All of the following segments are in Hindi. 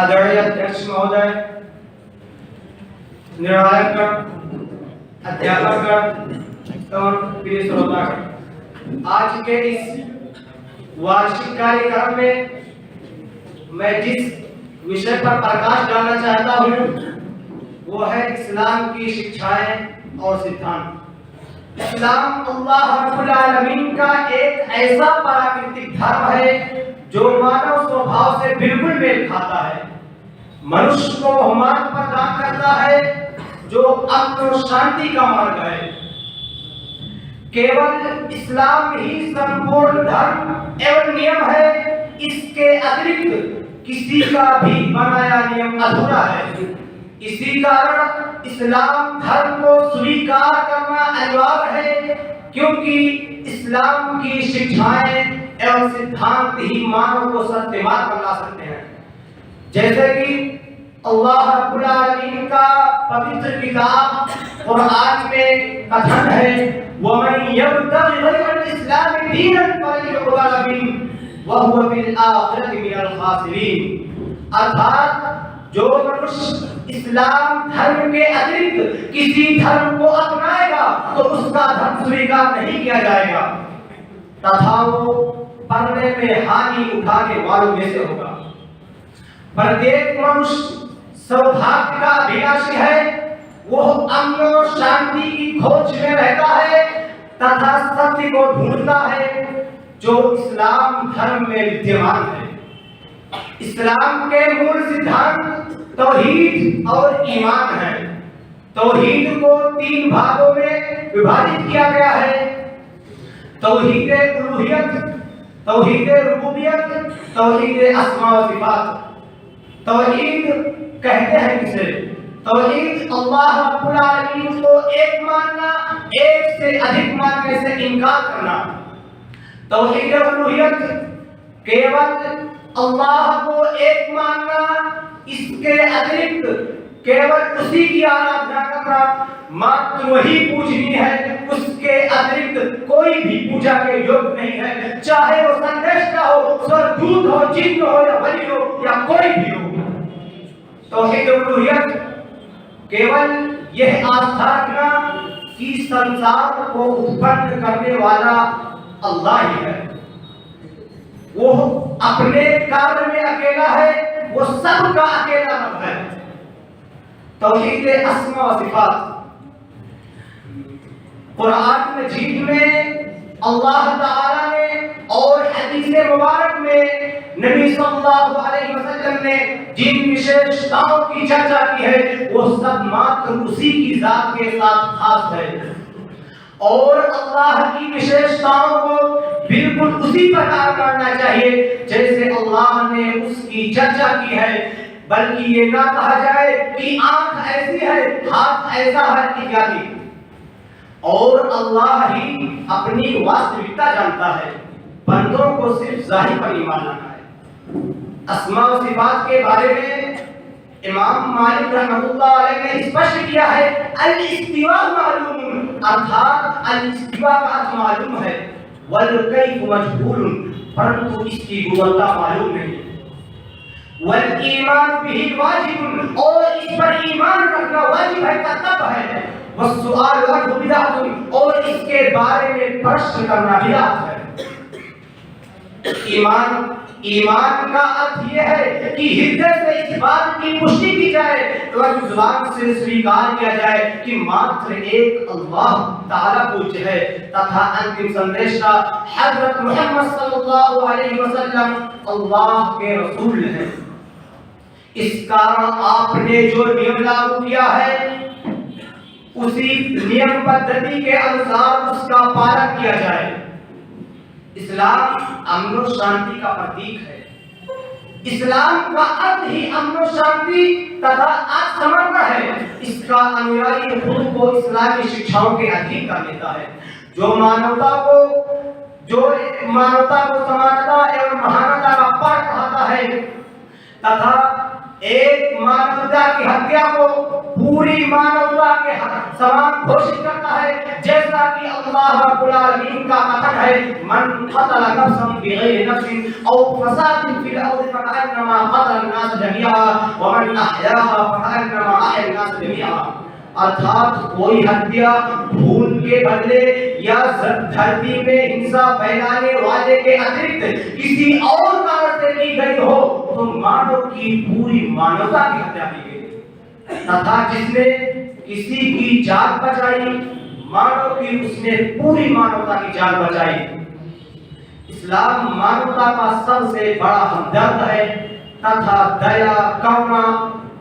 आदरणीय अध्यक्ष महोदय, निर्णायक अध्यापक और प्रिय श्रोतागण, आज के इस वार्षिक कार्यक्रम में मैं जिस विषय पर प्रकाश डालना चाहता हूँ वो है इस्लाम की शिक्षाएं और सिद्धांत। इस्लाम अल्लाह रब्बुल आलमीन का एक ऐसा प्राकृतिक धर्म है जो मानव स्वभाव से बिल्कुल मेल खाता है। मनुष्य को मान प्रदान करता है जो अमन और शांति का मार्ग है। केवल इस्लाम ही संपूर्ण धर्म एवं नियम है। इसके अतिरिक्त किसी का भी बनाया नियम अधूरा है। इसी कारण इस्लाम धर्म को स्वीकार करना अनिवार्य है, क्योंकि इस्लाम की शिक्षाएं एवं सिद्धांत ही मानव को सत्य मार्ग पर ला सकते हैं। जैसे कि अल्लाह रब्बुल आलमीन का पवित्र किताब कुरान में कथन है, वमन यब्तगि गैरल इस्लाम दीनन फलन युक़बल मिन्हु व हुवा फिल आखिरति मिनल खासिरीन। अर्थात जो मनुष्य इस्लाम धर्म के अतिरिक्त किसी धर्म को अपनाएगा तो उसका धर्म स्वीकार नहीं किया जाएगा तथा वो पढ़ने में हानि उठाने वालों में से होगा। प्रत्येक मनुष्य सौभाग्य का अभिलाषी है। वो अमन और शांति की खोज में रहता है तथा सत्य को ढूंढता है जो इस्लाम धर्म में विद्यमान है। इस्लाम के मूल सिद्धांत तौहीद और ईमान है। तौहीद को 3 भागों में विभाजित किया गया है। तौहीद उलूहियत, तौहीद रुबूबियत, तौहीद अस्मा व सिफात। तौहीद कहते हैं किसे? तौहीद अल्लाह रब्बुल आलमीन को एक मानना, एक से अधिक मानने से इनकार करना। तौहीद उलूहियत केवल अल्लाह को एक मानना, इसके अतिरिक्त केवल उसी की आराधना करना, मात्र वही पूजनी है, उसके अतिरिक्त कोई भी पूजा के योग्य नहीं है, चाहे वो संदेशा हो, स्वर्गदूत हो, जिन्न हो या वली हो या कोई भी हो। तौहीद उलूहियत केवल यह आस्था रखना कि संसार को उत्पन्न करने वाला अल्लाह ही है। वो अपने कार्य में अकेला है, वो सबका अकेला रब है। तौहीद अस्मा व सिफात कुरान मजीद में अल्लाह ताला ने और हदीस मुबारक में नबी सल्लल्लाहु अलैहि वसल्लम ने जिन विशेषताओं की चर्चा की है वो सब मात्र उसी की जात के साथ खास है और अल्लाह की विशेषताओं को बिल्कुल उसी प्रकार करना चाहिए जैसे अल्लाह ने उसकी चर्चा की है। बल्कि ये ना कहा जाए कि आंख ऐसी है, हाथ ऐसा है इत्यादि। और अल्लाह ही अपनी वास्तविकता जानता है, बंदों को सिर्फ ज़ाहिर पर ईमान लाना है। अस्मा व सिफात के बारे में इमाम मालिक रहमतुल्लाह अलैह ने स्पष्ट किया है, अल इस्तिवा मालूम, अर्थात अल इस्तिवा का अर्थ मालूम है, वल कैफ मजहूल, परंतु इसकी गुणवत्ता मालूम नहीं। वल ईमान बिही वाजिब, और इस पर ईमान रखना वाजिब है, कर्तव्य है। वस्सुआल अन्हु बिदअतुन, और इसके बारे में प्रश्न करना बिदअत है। ईमान का अर्थ यह है कि हृदय से इस बात की पुष्टि की जाए और जुबान से स्वीकार किया जाए कि मात्र एक अल्लाह ताला पूज्य है तथा अंतिम संदेशा हजरत मोहम्मद सल्लल्लाहु अलैहि वसल्लम अल्लाह के रसूल हैं। इस कारण आपने जो नियम लागू किया है उसी नियम पद्धति के अनुसार उसका पालन किया जाए। इस्लाम अमन और शांति का प्रतीक है। इस्लाम का अर्थ ही अमन शांति तथा आत्मसमर्पण है। इसका अनुयायी खुद को इस्लामी शिक्षाओं के अधीन कर लेता है। जो मानवता को समानता एवं महानता का पाठ पढ़ाता है तथा एक मानवता की हत्या को पूरी मानवता के समान घोषित करता है, जैसा कि अल्लाह रब्बुल आलमीन का कथन है, मन क़तल नफ्सन बिग़ैरि नफ्सिन औ फसादिन फिल अर्दि फकअन्नमा क़तल अन्नास जमीआ व मन अहयाहा फकअन्नमा अहया अन्नास जमीआ। अर्थात कोई हत्या खून के बदले या धरती में हिंसा फैलाने वाले के अतिरिक्त किसी और कारण से की गई हो तो मानव की पूरी मानवता की हत्या की गई तथा जिसने किसी की जान बचाई मानव की उसने पूरी मानवता की जान बचाई। इस्लाम मानवता का सबसे बड़ा हमदर्द है तथा दया करुणा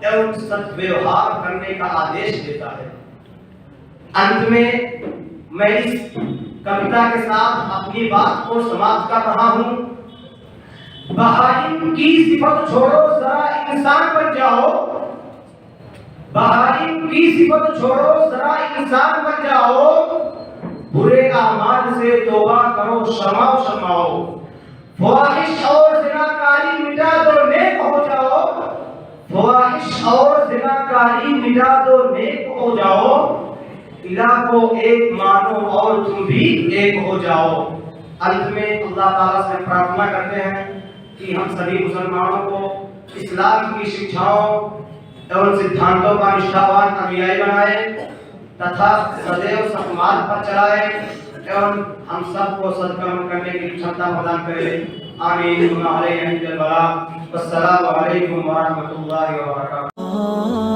एवं सद्व्यवहार करने का आदेश देता है। अंत में मैं इस कविता के साथ अपनी बात को समाप्त कर रहा हूं। बहाइम की सिफत छोड़ो जरा इंसान बन जाओ, बहाइम की सिफत छोड़ो जरा इंसान बन जाओ, बुरे अमाल से तौबा करो शर्माओ, ख्वाहिश और ज़िनाकारी मिटा दो नेक हो जाओ, ख्वाहिश और ज़िनाकारी मिटा दो नेक हो जाओ, इलाह को एक मानो और तुम भी एक हो जाओ। अंत में अल्लाह ताला से प्रार्थना करते हैं कि हम सभी मुसलमानों को इस्लाम की शिक्षाओं एवं सिद्धांतों का निष्ठावान अनुयायी बनाए तथा सदैव सत्मार्ग पर चलाए एवं हम सबको सत्कर्म करने की क्षमता प्रदान करे। आमीन। अस्सलामु अलैकुम व रहमतुल्लाहि व बरकातुहू।